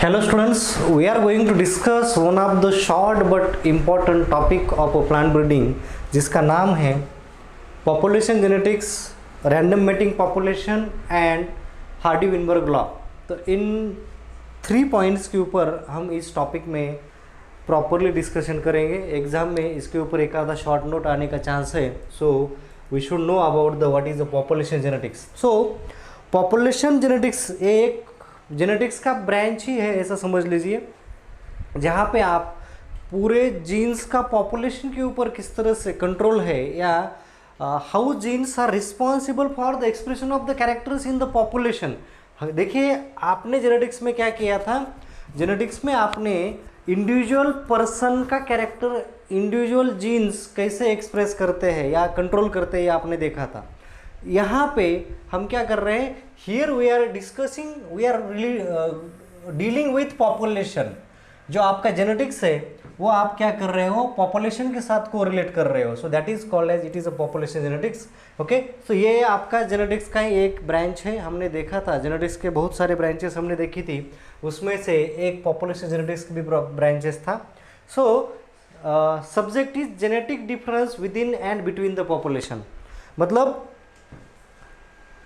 Hello students, we are going to discuss one of the short but important topic of plant breeding जिसका नाम है population genetics, random mating population and Hardy-Weinberg law. तो इन 3 points के ऊपर हम इस topic में प्रॉपरली डिस्कशन करेंगे। एग्जाम में इसके ऊपर एक आधा शॉर्ट नोट आने का चांस है, so we should know about the what is the population genetics. So population genetics एक जेनेटिक्स का ब्रांच ही है, ऐसा समझ लीजिए, जहाँ पे आप पूरे जीन्स का पॉपुलेशन के ऊपर किस तरह से कंट्रोल है या how genes are responsible for the expression of the characters in the population. देखिए आपने जेनेटिक्स में क्या किया था, जेनेटिक्स में आपने इंडिविजुअल पर्सन का कैरेक्टर, इंडिविजुअल जीन्स कैसे एक्सप्रेस करते हैं या कंट्रोल करते हैं, आपने देखा था। यहाँ पे हम क्या कर रहे हैं, here we are discussing, we are dealing with population. जो आपका जेनेटिक्स है वो आप क्या कर रहे हो, पॉपुलेशन के साथ कोरिलेट कर रहे हो। So that is called as it is a population genetics. Okay, so ये आपका जेनेटिक्स का ही एक ब्रांच है। हमने देखा था जेनेटिक्स के बहुत सारे ब्रांचेस हमने देखी थी, उसमें से एक पॉपुलेशन जेनेटिक्स की भी ब्रांचेस था। So subject is genetic difference with in and between the population. मतलब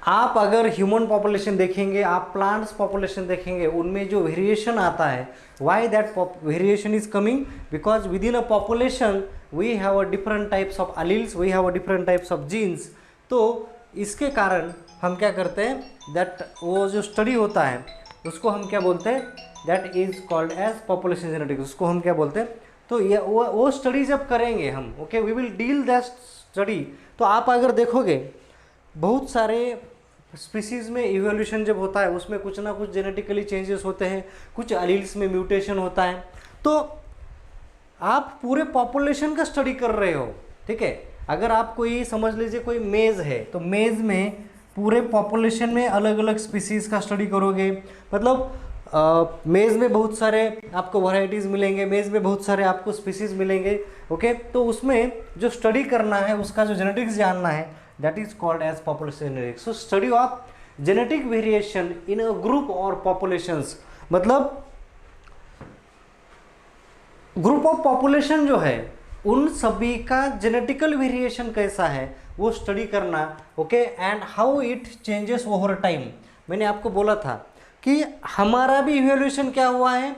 आप अगर ह्यूमन पॉपुलेशन देखेंगे, आप प्लांट्स पॉपुलेशन देखेंगे, उनमें जो वेरिएशन आता है, why that variation is coming, because within a population we have a different types of alleles, we have a different types of genes. तो इसके कारण हम क्या करते हैं, दैट वो जो स्टडी होता है उसको हम क्या बोलते हैं, that is called as population genetics. उसको हम क्या बोलते हैं, तो ये वो स्टडी जब करेंगे हम, okay, we will deal that study. तो आप अगर देखोगे बहुत सारे स्पीसीज़ में इवोल्यूशन जब होता है उसमें कुछ ना कुछ जेनेटिकली चेंजेस होते हैं, कुछ अलील्स में म्यूटेशन होता है। तो आप पूरे पॉपुलेशन का स्टडी कर रहे हो, ठीक है। अगर आप कोई समझ लीजिए कोई मेज़ है, तो मेज़ में पूरे पॉपुलेशन में अलग अलग स्पीसीज़ का स्टडी करोगे। मतलब मेज़ में बहुत सारे आपको वैरायटीज़ मिलेंगे, मेज़ में बहुत सारे आपको स्पीसीज़ मिलेंगे, ओके। तो उसमें जो स्टडी करना है, उसका जो जेनेटिक्स जानना है, that is called as population genetics. So study of genetic variation in a group or populations, मतलब ग्रुप ऑफ पॉपुलेशन जो है उन सभी का जेनेटिकल वेरिएशन कैसा है वो स्टडी करना, okay, and how it changes over time. मैंने आपको बोला था कि हमारा भी इवोल्यूशन क्या हुआ है,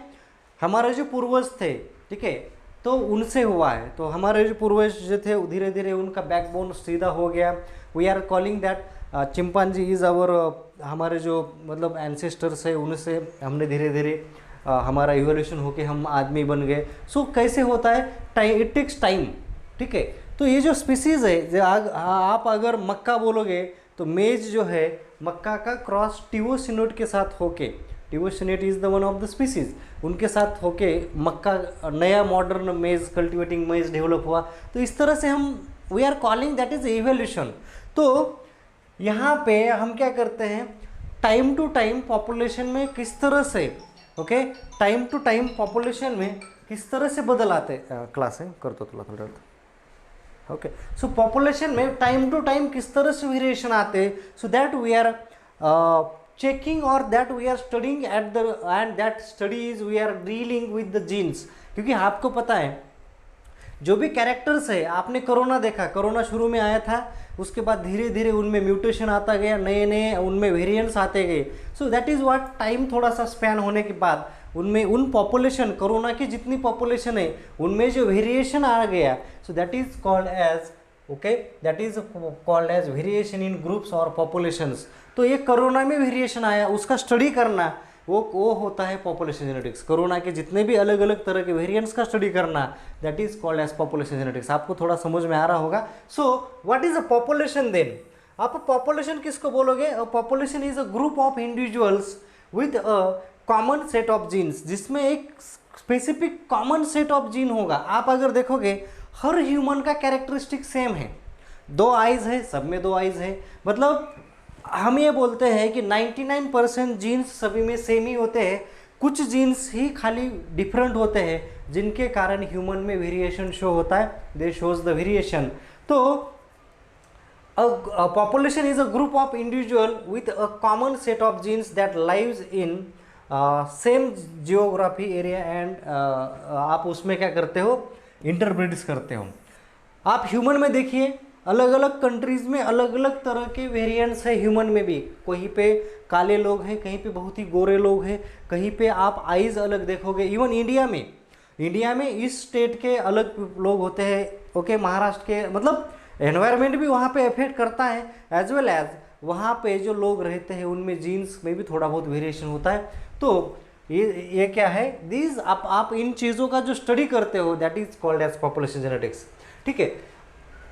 हमारे जो पूर्वज थे, ठीक है, तो उनसे हुआ है। तो हमारे जो पूर्वज जो थे धीरे धीरे उनका बैकबोन सीधा हो गया। We are calling that chimpanzee is our, हमारे जो मतलब एंसेस्टर्स है उनसे हमने धीरे धीरे हमारा इवोल्यूशन होके हम आदमी बन गए। सो कैसे होता है, टाइम, इट टेक्स टाइम, ठीक है। तो ये जो स्पीसीज़ है, जो आप अगर मक्का बोलोगे तो मेज जो है मक्का का क्रॉस टिवोसिनोट के साथ होके, teosinte is the one of the species, उनके साथ होके मक्का नया मॉडर्न मेज, कल्टिवेटिंग मेज डेवलप हुआ। तो इस तरह से हम we are calling that is evolution. तो यहाँ पे हम क्या करते हैं, टाइम टू टाइम पॉपुलेशन में किस तरह से, okay, time to time population में किस तरह से बदल आते, क्लास है कर दो थोड़ा, ओके। सो पॉपुलेशन में टाइम टू टाइम किस तरह से वेरिएशन आते, so that we are checking or that we are studying at the, and that study is we are dealing with the genes। क्योंकि आपको पता है जो भी कैरेक्टर्स है, आपने कोरोना देखा, कोरोना शुरू में आया था, उसके बाद धीरे धीरे उनमें म्यूटेशन आता गया, नए नए उनमें वेरिएंट्स आते गए। So that is what, time थोड़ा सा स्पैन होने के बाद उनमें उन पॉपुलेशन, कोरोना की जितनी पॉपुलेशन है उनमें जो वेरिएशन आ गया, so that is called as, okay, that is called as variation in groups और पॉपुलेशंस। तो ये कोरोना में वेरिएशन आया, उसका स्टडी करना, वो होता है पॉपुलेशन जेनेटिक्स। कोरोना के जितने भी अलग अलग तरह के वेरिएंट्स का स्टडी करना, that is called as population genetics. आपको थोड़ा समझ में आ रहा होगा। So what is a population then, आप पॉपुलेशन किसको बोलोगे, a population is a group of individuals with a common set of genes, जिसमें एक specific common set of gene होगा। आप अगर देखोगे हर ह्यूमन का कैरेक्टरिस्टिक सेम है, 2 आइज है, सब में 2 आइज है। मतलब हम ये बोलते हैं कि 99% जीन्स सभी में सेम ही होते हैं, कुछ जीन्स ही खाली डिफरेंट होते हैं जिनके कारण ह्यूमन में वेरिएशन शो होता है, दे शोज द वेरिएशन। तो a population is a group of individual with a common set of genes that lives in same geography area and आप उसमें क्या करते हो, इंटरब्रीड्स करते हो। आप ह्यूमन में देखिए, अलग अलग कंट्रीज़ में अलग अलग तरह के वेरिएंट्स है ह्यूमन में भी। कहीं पे काले लोग हैं, कहीं पे बहुत ही गोरे लोग हैं, कहीं पे आप आइज़ अलग देखोगे। इवन इंडिया में इस स्टेट के अलग लोग होते हैं, ओके, महाराष्ट्र के, मतलब एनवायरनमेंट भी वहाँ पे इफेक्ट करता है, एज वेल एज वहाँ पे जो लोग रहते हैं उनमें जीन्स में भी थोड़ा बहुत वेरिएशन होता है। तो ये क्या है, दीज आप इन चीज़ों का जो स्टडी करते हो that is called as population genetics. ठीक है,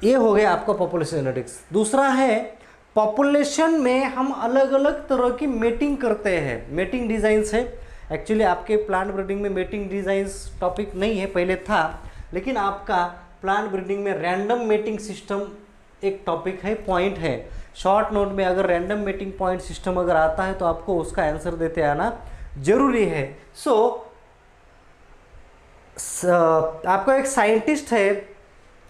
ये हो गया आपका पॉपुलेशन जेनेटिक्स। दूसरा है, पॉपुलेशन में हम अलग अलग तरह की मेटिंग करते हैं, मेटिंग डिज़ाइंस है। एक्चुअली आपके प्लांट ब्रीडिंग में मेटिंग डिज़ाइंस टॉपिक नहीं है, पहले था, लेकिन आपका प्लांट ब्रीडिंग में रैंडम मेटिंग सिस्टम एक टॉपिक है, पॉइंट है। शॉर्ट नोट में अगर रैंडम मेटिंग पॉइंट सिस्टम अगर आता है तो आपको उसका आंसर देते आना जरूरी है। सो आपका एक साइंटिस्ट है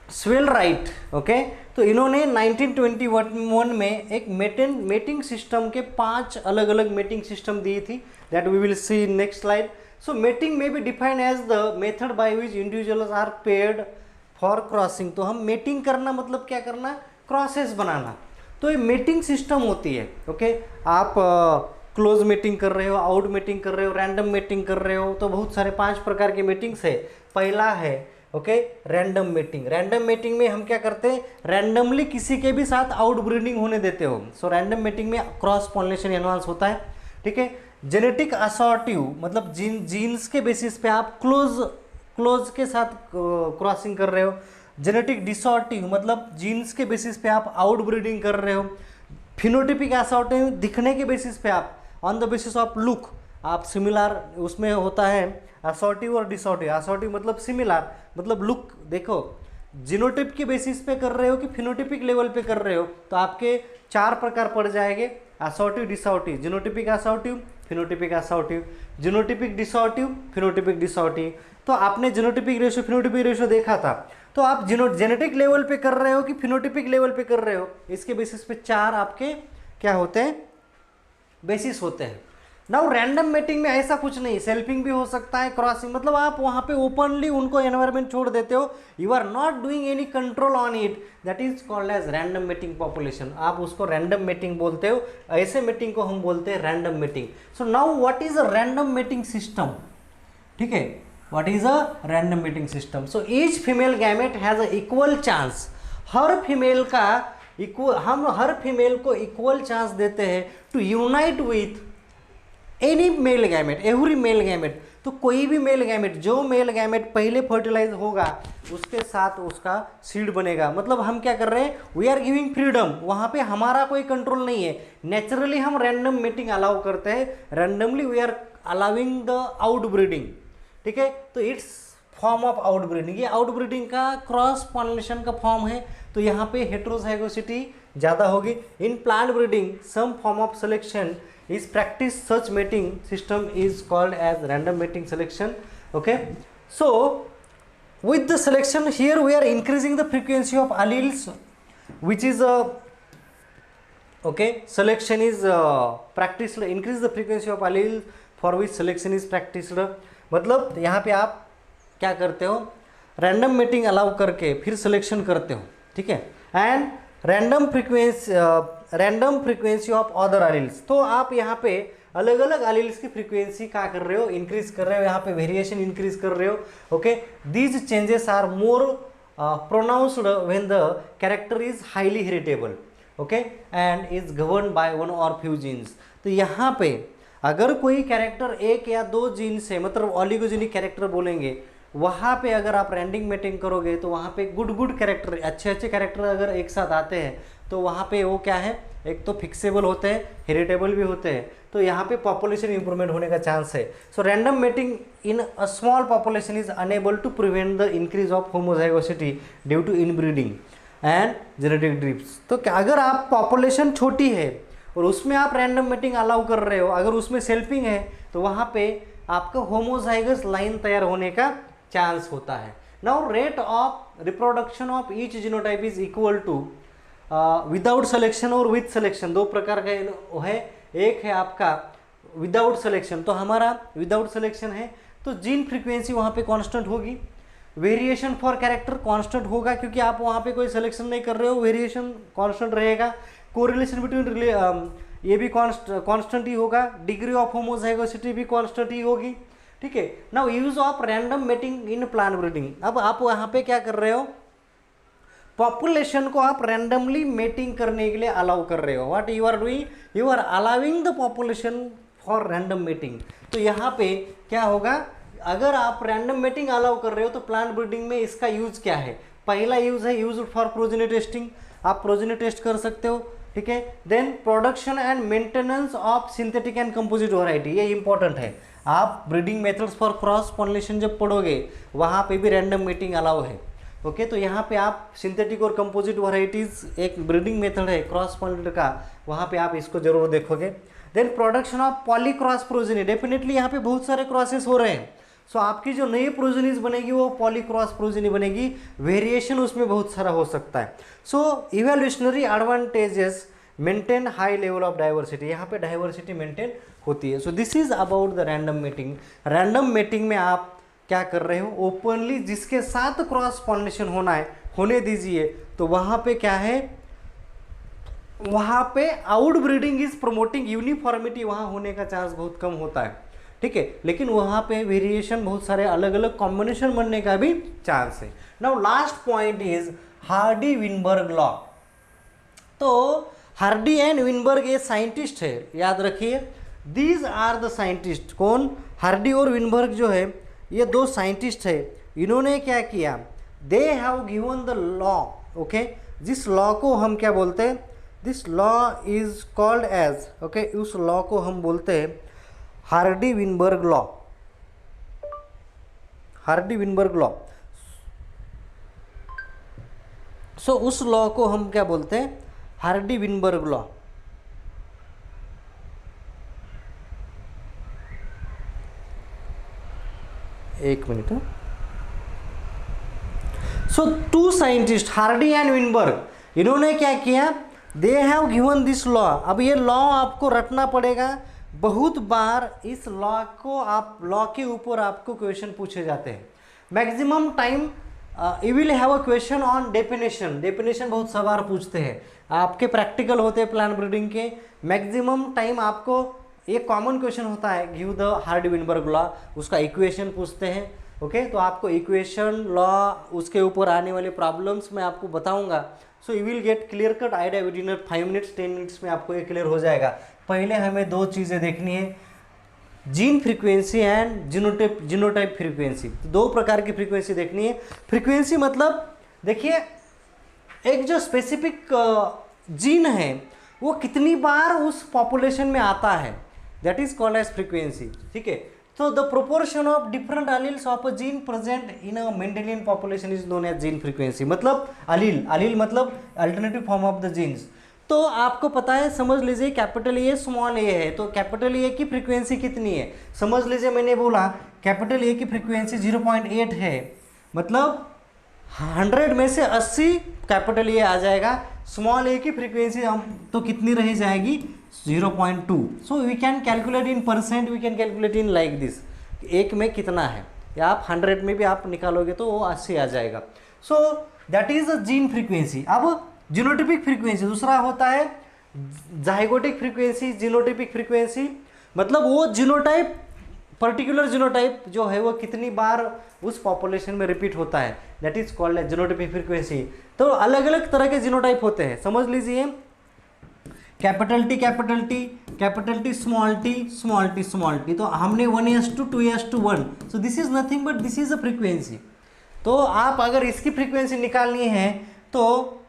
स्वेल राइट, ओके, तो इन्होंने 1921 में एक मेटिंग सिस्टम के 5 अलग अलग मेटिंग सिस्टम दी थी, that we will see in next slide. So mating में भी defined as the method by which individuals are paired for crossing. तो हम मेटिंग करना मतलब क्या करना, क्रॉसेस बनाना। तो ये मेटिंग सिस्टम होती है, ओके। आप क्लोज मेटिंग कर रहे हो, आउट मेटिंग कर रहे हो, रैंडम मेटिंग कर रहे हो, तो बहुत सारे 5 प्रकार के मेटिंग्स है। पहला है, okay, random mating. Random mating में हम क्या करते हैं, रैंडमली किसी के भी साथ आउट ब्रीडिंग होने देते हो। सो रैंडम मेटिंग में क्रॉस पॉलिनेशन एनवांस होता है। ठीक है, जेनेटिक असॉर्टिव मतलब जीन्स के बेसिस पे आप क्लोज के साथ क्रॉसिंग कर रहे हो। जेनेटिक डिसऑर्टिव मतलब जीन्स के बेसिस पे आप आउट ब्रीडिंग कर रहे हो। फिनोटिपिक असॉर्टिव दिखने के बेसिस पे आप on the basis of look आप सिमिलर, उसमें होता है असॉर्टिव और डिसऑर्टिव। असॉर्टिव मतलब सिमिलर, मतलब लुक देखो, जीनोटाइप के बेसिस पे कर रहे हो कि फिनोटिपिक लेवल पे कर रहे हो, तो आपके 4 प्रकार पड़ जाएंगे, असॉर्टिव, डिसऑर्टिव, जीनोटिपिक असॉर्टिव, फिनोटिपिक असॉर्टिव, जीनोटिपिक डिसऑर्टिव, फिनोटिपिक डिसऑर्टिव। तो आपने जीनोटिपिक रेशो फिनोटिपिक रेशो देखा था, तो आप जेनेटिक लेवल पे कर रहे हो कि फिनोटिपिक लेवल पे कर रहे हो, इसके बेसिस पे 4 आपके क्या होते हैं, बेसिस होते हैं। नाउ रैंडम मेटिंग में ऐसा कुछ नहीं, सेल्फिंग भी हो सकता है, क्रॉसिंग, मतलब आप वहाँ पे ओपनली उनको एनवायरनमेंट छोड़ देते हो, you are not doing any control on it, that is called as random mating population. आप उसको रैंडम मेटिंग बोलते हो, ऐसे मेटिंग को हम बोलते हैं random mating. So now what is a random mating system, ठीक है, what is a random mating system. So each female gamete has a equal chance, हर फीमेल का इक्वल, हम हर फीमेल को इक्वल चांस देते हैं to unite with any male gamete, every male gamete. तो कोई भी मेल गैमेट, जो मेल गैमेट पहले फर्टिलाइज होगा उसके साथ उसका सीड बनेगा। मतलब हम क्या कर रहे हैं, वी आर गिविंग फ्रीडम, वहाँ पे हमारा कोई कंट्रोल नहीं है। नेचुरली हम रैंडम मेटिंग अलाउ करते हैं, randomly we are allowing the out breeding. ठीक है, तो it's form of out breeding, ये आउट ब्रीडिंग का क्रॉस पॉलिनेशन का फॉर्म है। तो यहाँ पे हेटेरोजाइगोसिटी ज़्यादा होगी। In plant breeding some form of selection is practice, such mating system is called as random mating selection. Okay, so with the selection here we are increasing the frequency of alleles, which is a, okay, selection is practiced, increase the frequency of alleles for which selection is practiced। मतलब यहाँ पे आप क्या करते हो, random mating allow करके फिर selection करते हो, ठीक है, and random frequency of other alleles. तो आप यहाँ पे अलग अलग एलील्स की फ्रीक्वेंसी क्या कर रहे हो, इंक्रीज कर रहे हो, यहाँ पे वेरिएशन इंक्रीज कर रहे हो। Okay, these changes are more pronounced when the character is highly heritable, okay, and is govern by one or few genes. तो यहाँ पे अगर कोई कैरेक्टर 1 या 2 जीन से, मतलब ऑलिगोजेनिक कैरेक्टर बोलेंगे, वहाँ पे अगर आप रैंडम मेटिंग करोगे तो वहाँ पे गुड कैरेक्टर, अच्छे कैरेक्टर अगर एक साथ आते हैं तो वहाँ पे वो क्या है, एक तो फिक्सेबल होते हैं, हेरिटेबल भी होते हैं, तो यहाँ पे पॉपुलेशन इंप्रूवमेंट होने का चांस है। So random mating in a small population is unable to prevent the increase of homozygosity due to inbreeding and genetic drifts. तो अगर आप पॉपुलेशन छोटी है और उसमें आप रैंडम मेटिंग अलाउ कर रहे हो, अगर उसमें सेल्फिंग है तो वहाँ पे आपका होमोजाइगस लाइन तैयार होने का चांस होता है। Now rate of reproduction of each genotype is equal to without selection और विथ सिलेक्शन। 2 प्रकार का है, एक है आपका विदाउट सिलेक्शन, तो हमारा विदाउट सिलेक्शन है, तो जीन फ्रीक्वेंसी वहाँ पे कांस्टेंट होगी। वेरिएशन फॉर कैरेक्टर कांस्टेंट होगा क्योंकि आप वहाँ पे कोई सिलेक्शन नहीं कर रहे हो, वेरिएशन कांस्टेंट रहेगा। कोरिलेशन बिटवीन ये भी कांस्टेंट ही होगा। डिग्री ऑफ होमोजाइगोसिटी भी कांस्टेंट ही होगी, ठीक है। Now use of random mating in plant breeding, अब आप वहाँ पे क्या कर रहे हो, पॉपुलेशन को आप रैंडमली मेटिंग करने के लिए अलाउ कर रहे हो। What you are doing, you are allowing the population for random mating. तो यहाँ पे क्या होगा, अगर आप रैंडम मेटिंग अलाउ कर रहे हो तो प्लांट ब्रीडिंग में इसका यूज क्या है, पहला यूज है यूज फॉर प्रोजेनी टेस्टिंग, आप प्रोजेनी टेस्ट कर सकते हो, ठीक है। Then production and maintenance of synthetic and composite variety, ये इंपॉर्टेंट है। आप breeding methods for cross pollination जब पढ़ोगे वहाँ पे भी रैंडम मेटिंग अलाउ है, ओके। तो यहाँ पे आप सिंथेटिक और कंपोजिट वैरायटीज एक ब्रीडिंग मेथड है क्रॉस पॉलिनेटर का, वहाँ पे आप इसको जरूर देखोगे। Then production of polycross progeny, definitely यहाँ पे बहुत सारे क्रॉसेस हो रहे हैं, सो आपकी जो नई प्रोजेनीज बनेगी वो पॉलीक्रॉस प्रोजेनी बनेगी, वेरिएशन उसमें बहुत सारा हो सकता है। So evolutionary advantages maintain high level of diversity, यहाँ पे डाइवर्सिटी मेंटेन होती है। So this is about the random mating. Random mating में आप क्या कर रहे हो, ओपनली जिसके साथ क्रॉस पॉलिनेशन होना है होने दीजिए। तो वहाँ पे क्या है, वहाँ पे out breeding is promoting uniformity, वहाँ होने का चांस बहुत कम होता है, ठीक है। लेकिन वहाँ पे वेरिएशन बहुत सारे अलग अलग कॉम्बिनेशन बनने का भी चांस है। Now last point is Hardy Weinberg law. तो हार्डी एंड विनबर्ग ये साइंटिस्ट है, याद रखिए, दीज आर द साइंटिस्ट। कौन, हार्डी और विनबर्ग जो है ये दो साइंटिस्ट है। इन्होंने क्या किया, they have given the law, okay. जिस लॉ को हम क्या बोलते हैं, this law is called as, okay, उस लॉ को हम बोलते हैं Hardy Weinberg law, Hardy Weinberg law. So उस लॉ को हम क्या बोलते हैं, हार्डी विनबर्ग लॉ। एक minute. So two scientist Hardy and Weinberg, इन्होंने क्या किया, they have given this law. अब ये लॉ आपको रटना पड़ेगा, बहुत बार इस लॉ को आप लॉ के ऊपर आपको क्वेश्चन पूछे जाते हैं। Maximum time you will have a question on definition, definition बहुत सवाल पूछते हैं आपके, प्रैक्टिकल होते हैं प्लांट ब्रीडिंग के। मैक्सिमम टाइम आपको एक कॉमन क्वेश्चन होता है, give the Hardy Weinberg law, उसका इक्वेशन पूछते हैं, ओके। तो आपको इक्वेशन लॉ उसके ऊपर आने वाले प्रॉब्लम्स मैं आपको बताऊंगा। So you will get clear cut idea with in 5 minutes 10 minutes में आपको ये क्लियर हो जाएगा। पहले हमें दो चीज़ें देखनी है, gene frequency and genotype frequency. दो प्रकार की फ्रीक्वेंसी देखनी है। फ्रीक्वेंसी मतलब देखिए, एक जो स्पेसिफिक जीन है वो कितनी बार उस पॉपुलेशन में आता है, that is called as frequency, ठीक है। तो the proportion of different alleles of a gene present in a Mendelian population is known as gene frequency. मतलब अलील, अलील मतलब alternative form of the genes. तो आपको पता है, समझ लीजिए कैपिटल ए स्मॉल ए है, तो कैपिटल ए की फ्रीक्वेंसी कितनी है, समझ लीजिए मैंने बोला कैपिटल ए की फ्रीक्वेंसी 0.8 है, मतलब 100 में से 80 कैपिटल ए आ जाएगा। स्मॉल ए की फ्रीक्वेंसी हम तो कितनी रह जाएगी, 0.2। So we can calculate in percent, we can calculate in like this, एक में कितना है, या आप 100 में भी आप निकालोगे तो वो 80 आ जाएगा। सो that is a gene frequency. अब जीनोटाइपिक फ्रीक्वेंसी दूसरा होता है, जाइगोटिक फ्रीक्वेंसी, जीनोटाइपिक फ्रीक्वेंसी मतलब वो जीनोटाइप, पर्टिकुलर जीनोटाइप जो है वो कितनी बार उस पॉपुलेशन में रिपीट होता है, that is called as genotypic frequency. तो अलग अलग तरह के जीनोटाइप होते हैं, समझ लीजिए capital T capital T, capital T small T, small T small T. तो हमने 1:2, 2:1, सो this is nothing but this is a frequency. तो आप अगर इसकी फ्रीक्वेंसी निकालनी है तो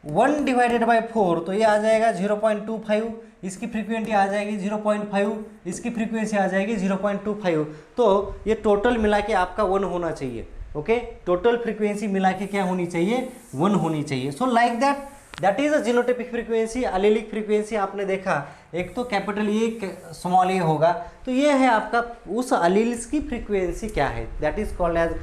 1/4, तो ये आ जाएगा 0.25, इसकी फ्रीक्वेंसी आ जाएगी 0.5, इसकी फ्रीक्वेंसी आ जाएगी 0.25। तो ये टोटल मिला के आपका 1 होना चाहिए, ओके। टोटल फ्रीक्वेंसी मिला के क्या होनी चाहिए, 1 होनी चाहिए। So like that is a genotypic frequency. Allelic frequency आपने देखा, एक तो कैपिटल ए स्मॉल ए होगा, तो ये है आपका उस अलील्स की फ्रीक्वेंसी क्या है, that is called as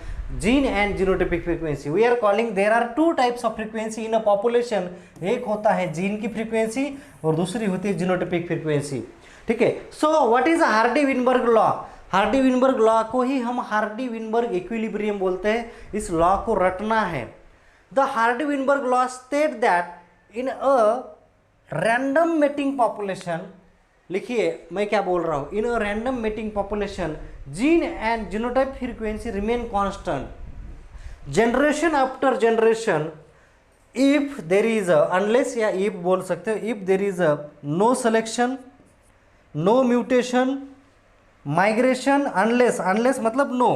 gene and genotypic frequency. We are calling there are 2 types of frequency in a population, एक होता है जीन की फ्रीक्वेंसी और दूसरी होती है जीनोटाइपिक फ्रीक्वेंसी, ठीक है। सो what is Hardy Weinberg law? Hardy Weinberg law को ही हम हार्डी विनबर्ग इक्विलिब्रियम बोलते हैं। इस लॉ को रटना है। The Hardy Weinberg law state that in a random mating population, लिखिए मैं क्या बोल रहा हूं, in a random mating population gene and genotype frequency remain constant generation after generation if there is unless, या इफ बोल सकते हो, if there is no selection, no mutation, migration, unless, unless मतलब नो,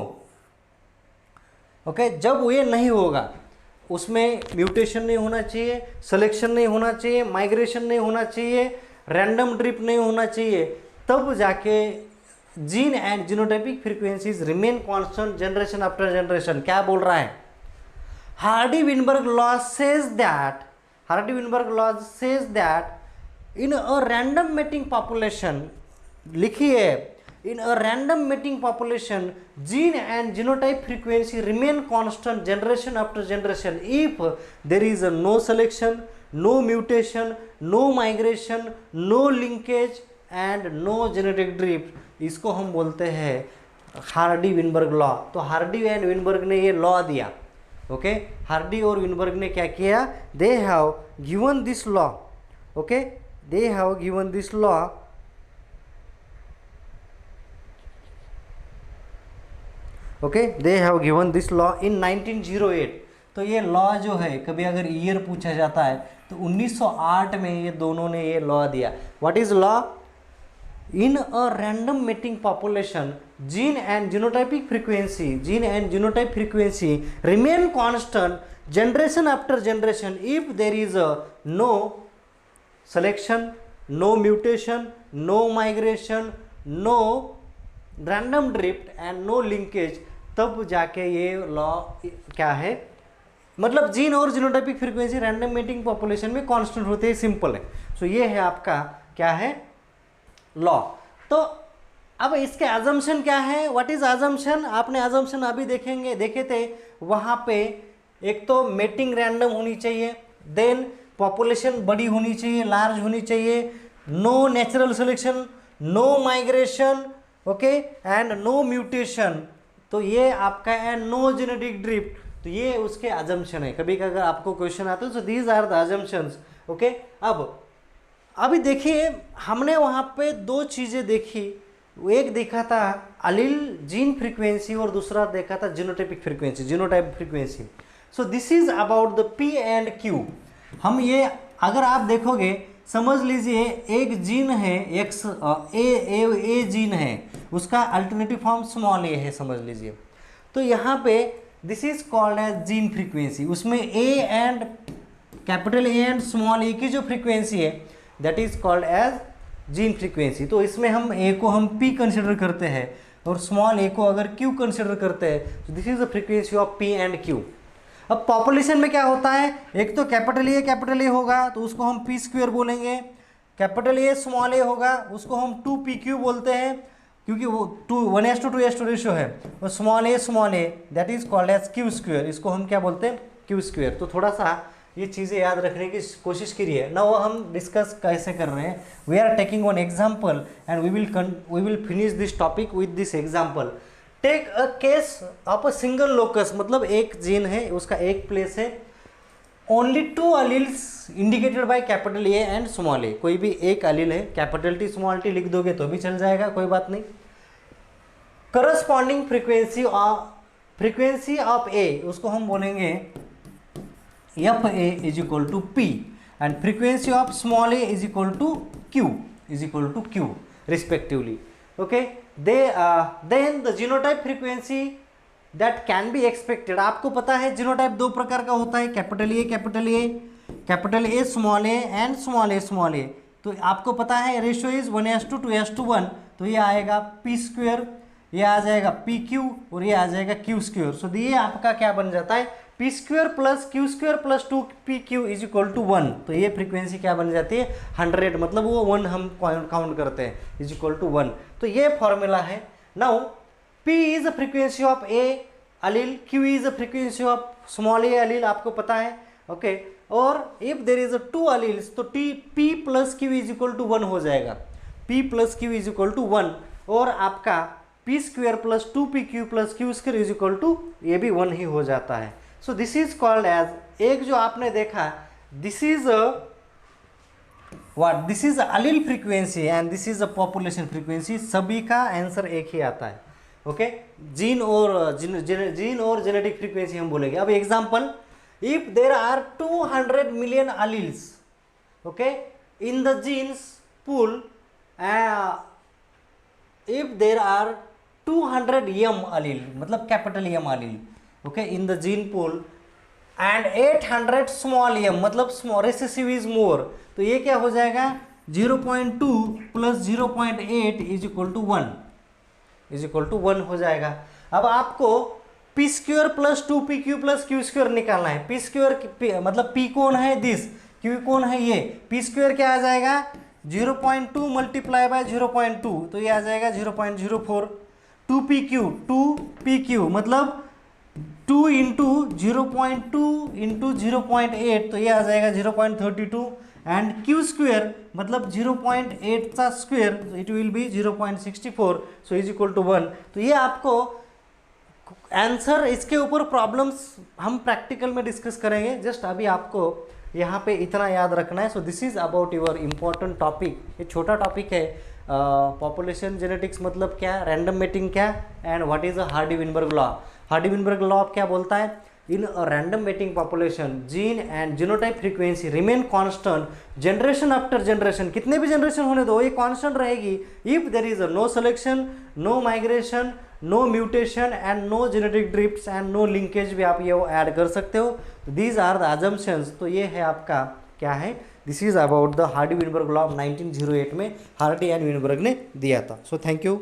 ओके। जब ये नहीं होगा, उसमें म्यूटेशन नहीं होना चाहिए, सिलेक्शन नहीं होना चाहिए, माइग्रेशन नहीं होना चाहिए, रैंडम ड्रिप नहीं होना चाहिए, तब जाके gene and genotypic frequencies remain constant generation after generation. क्या बोल रहा है? Hardy Weinberg law says that, Hardy Weinberg law says that in a random mating population, लिखिए, in a random mating population gene and genotype frequency remain constant generation after generation if there is a no selection, no mutation, no migration, no linkage and no genetic drift। इसको हम बोलते हैं Hardy Weinberg law. तो Hardy and Weinberg ने ये law दिया, okay. Hardy और Weinberg ने क्या किया? They have given this law, okay, they have given this law, okay, they have given this law in 1908। तो ये लॉ जो है, कभी अगर ईयर पूछा जाता है तो 1908 में ये दोनों ने ये लॉ दिया। What is law? In a random mating population gene and genotypic frequency, gene and genotype frequency remain constant generation after generation if there is no selection, no mutation, no migration, no random drift and no linkage. तब जाके ये law क्या है, मतलब gene और genotypic frequency random mating population में constant होते हैं, सिंपल है। सो ये है आपका क्या है? लॉ। तो अब इसके अजम्पशन क्या है? What is assumption? आपने अजम्पशन अभी देखे थे, वहां पे एक तो मेटिंग रैंडम होनी चाहिए, देन पॉपुलेशन बड़ी होनी चाहिए, लार्ज होनी चाहिए, no natural selection, no migration, okay, and no mutation. तो ये आपका है नो जेनेटिक ड्रिफ्ट। तो ये उसके अजम्पशन है। कभी अगर आपको क्वेश्चन आता है तो these are the assumptions, okay. अब अभी देखिए, हमने वहाँ पे दो चीज़ें देखी, एक देखा था अलील जीन फ्रीक्वेंसी और दूसरा देखा था genotypic frequency, genotype frequency. So this is about the P and Q. हम ये अगर आप देखोगे, समझ लीजिए एक जीन है एक्स, ए जीन है, उसका अल्टरनेटिव फॉर्म स्मॉल ए है, समझ लीजिए। तो यहाँ पे this is called as gene frequency. उसमें A and capital A and small a की जो फ्रीक्वेंसी है that is called as gene frequency. तो इसमें हम ए को हम पी कंसिडर करते हैं और स्मॉल ए को अगर क्यू कंसिडर करते हैं। तो this is the frequency of P and Q. अब पॉपुलेशन में क्या होता है, एक तो कैपिटल ए होगा तो उसको हम पी स्क्वेयर बोलेंगे, कैपिटल ए स्मॉल ए होगा उसको हम 2pq बोलते हैं, क्योंकि वो 1:2 रेशियो है। और small a that is called as q square, इसको हम क्या बोलते हैं? Q square. तो थोड़ा सा ये चीज़ें याद रखने की कोशिश करिए ना। वो हम डिस्कस कैसे कर रहे हैं, we are taking one example and we will finish this topic with this example. Take a case of a single locus, मतलब एक जीन है, उसका एक प्लेस है, only 2 alleles indicated by capital A and small a. कोई भी एक अलील है, कैपिटल टी स्मॉल टी लिख दोगे तो भी चल जाएगा, कोई बात नहीं। करस्पॉन्डिंग फ्रीक्वेंसी ऑफ ए, उसको हम बोलेंगे F A is equal to p and frequency of small a is equal to q respectively, okay. Then the genotype frequency that can be expected. आपको पता है जीनोटाइप दो प्रकार का होता है, capital A small a and small a. तो आपको पता है रेशियो इज 1:2:1, तो ये आएगा पी स्क्वेयर, ये आ जाएगा पी क्यू और ये आ जाएगा क्यू स्क्वेयर। सो ये आपका क्या बन जाता है? P square plus q square plus 2pq is equal to 1। तो ये फ्रीक्वेंसी क्या बन जाती है? 100, मतलब वो 1 हम काउंट करते हैं, इज इक्वल टू 1। तो ये फॉर्मूला है। Now p is the frequency of A allele, q is the frequency of small a allele, आपको पता है, ओके। और इफ देर इज 2 अलील्स तो p plus q is equal to 1 हो जाएगा। p plus q is equal to 1 और आपका p square plus 2pq plus q square is equal to ये भी 1 ही हो जाता है। So this is called as, एक जो आपने देखा this is what, this is allele frequency and this is a population frequency, सभी का आंसर एक ही आता है। ओके, जीन और जेनेटिक फ्रीक्वेंसी हम बोलेंगे। अब example, if there are 200 million alleles okay in the genes pool, if there are 200 m allele, मतलब capital M allele, okay, in the gene pool and 800 small m, मतलब small recessive is more, तो ये क्या हो जाएगा 0.2 plus 0.8 is equal to 1, is equal to 1 हो जाएगा। अब आपको p square plus 2pq plus q square निकालना है। पी स्क्वेयर मतलब p कौन है, दिस, क्यू कौन है ये, पी स्क्वेयर क्या आ जाएगा 0.2 मल्टीप्लाई बाय 0.2, तो ये आ जाएगा 0.04, 2pq मतलब 2 इंटू 0.2 इंटू 0.8, तो ये आ जाएगा 0.32 एंड क्यू स्क्वेयर मतलब 0.8 का square, it will be 0.64, so is equal to 1। तो ये आपको आंसर, इसके ऊपर प्रॉब्लम्स हम प्रैक्टिकल में डिस्कस करेंगे, जस्ट अभी आपको यहाँ पे इतना याद रखना है। So this is about your important topic, ये छोटा टॉपिक है, पॉपुलेशन जेनेटिक्स मतलब क्या, रैंडम मेटिंग क्या, and what is a Hardy Weinberg law. Hardy Weinberg law क्या बोलता है, in a random mating population gene and genotype frequency remain constant generation after generation, कितने भी जनरेशन होने दो ये कांस्टेंट रहेगी, if there is no selection, no migration, no mutation and no genetic drifts and no linkage भी आप ये add कर सकते हो। दीज आर द अजम्पशंस, तो ये है आपका क्या है, this is about the Hardy-Weinberg law of 1908 में हार्डी एंड विनबर्ग ने दिया था। So thank you.